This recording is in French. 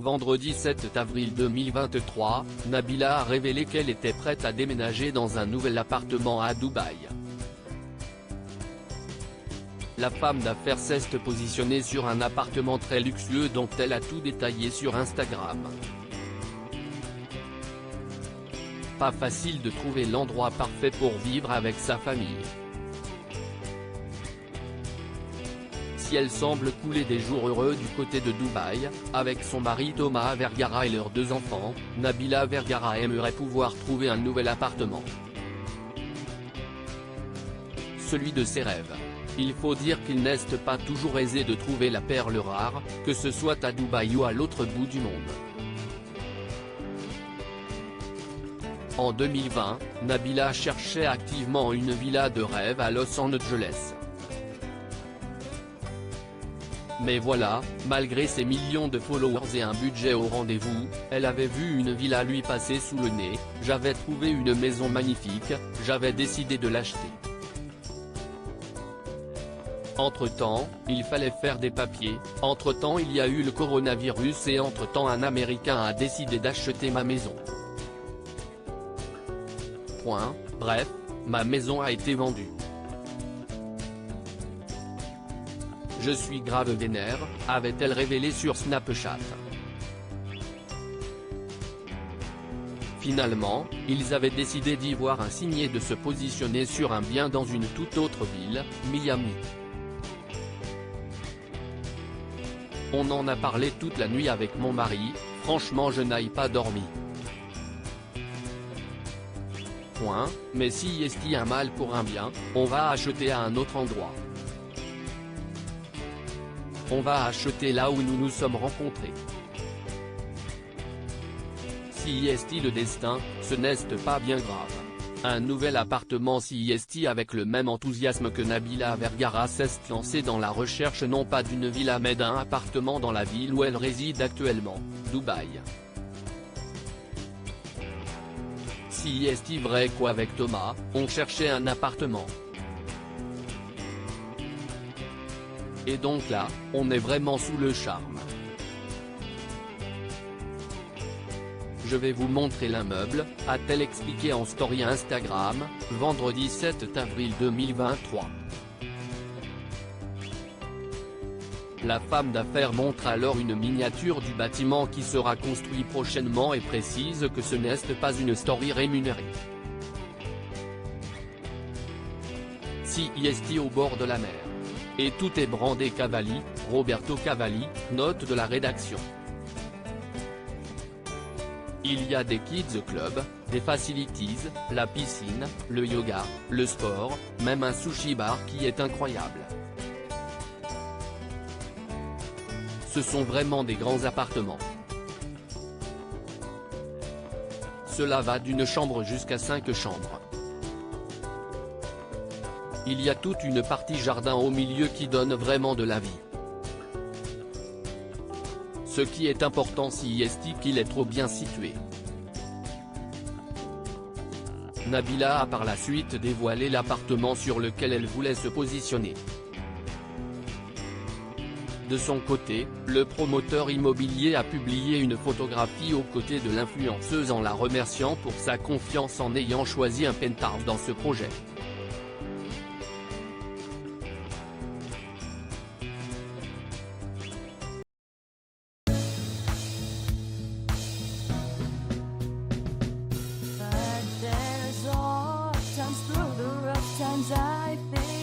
vendredi 7 avril 2023, Nabila a révélé qu'elle était prête à déménager dans un nouvel appartement à Dubaï. La femme d'affaires s'est positionnée sur un appartement très luxueux dont elle a tout détaillé sur Instagram. Pas facile de trouver l'endroit parfait pour vivre avec sa famille. Si elle semble couler des jours heureux du côté de Dubaï, avec son mari Thomas Vergara et leurs 2 enfants, Nabila Vergara aimerait pouvoir trouver un nouvel appartement. Celui de ses rêves. Il faut dire qu'il n'est pas toujours aisé de trouver la perle rare, que ce soit à Dubaï ou à l'autre bout du monde. En 2020, Nabila cherchait activement une villa de rêve à Los Angeles. Mais voilà, malgré ses millions de followers et un budget au rendez-vous, elle avait vu une villa lui passer sous le nez. J'avais trouvé une maison magnifique, j'avais décidé de l'acheter. Entre-temps, il fallait faire des papiers, entre-temps il y a eu le coronavirus et entre-temps un Américain a décidé d'acheter ma maison. Bref, ma maison a été vendue. Je suis grave vénère, avait-elle révélé sur Snapchat. Finalement, ils avaient décidé d'y voir un signe et de se positionner sur un bien dans une toute autre ville, Miami. On en a parlé toute la nuit avec mon mari, franchement je n'ai pas dormi. Mais si est-il un mal pour un bien, on va acheter à un autre endroit. On va acheter là où nous nous sommes rencontrés. Si est-il le destin, ce n'est pas bien grave. Un nouvel appartement si est avec le même enthousiasme que Nabila Vergara s'est lancée dans la recherche non pas d'une villa mais d'un appartement dans la ville où elle réside actuellement, Dubaï. Si est vrai qu'avec Thomas, on cherchait un appartement. Et donc là, on est vraiment sous le charme. Je vais vous montrer l'immeuble, a-t-elle expliqué en story Instagram, vendredi 7 avril 2023. La femme d'affaires montre alors une miniature du bâtiment qui sera construit prochainement et précise que ce n'est pas une story rémunérée. Si est au bord de la mer. Et tout est brandé Cavalli, Roberto Cavalli, note de la rédaction. Il y a des kids clubs, des facilities, la piscine, le yoga, le sport, même un sushi bar qui est incroyable. Ce sont vraiment des grands appartements. Cela va d'une chambre jusqu'à 5 chambres. Il y a toute une partie jardin au milieu qui donne vraiment de la vie. Ce qui est important si est qu'il est trop bien situé. Nabila a par la suite dévoilé l'appartement sur lequel elle voulait se positionner. De son côté, le promoteur immobilier a publié une photographie aux côtés de l'influenceuse en la remerciant pour sa confiance en ayant choisi un penthouse dans ce projet. Times through the rough times I think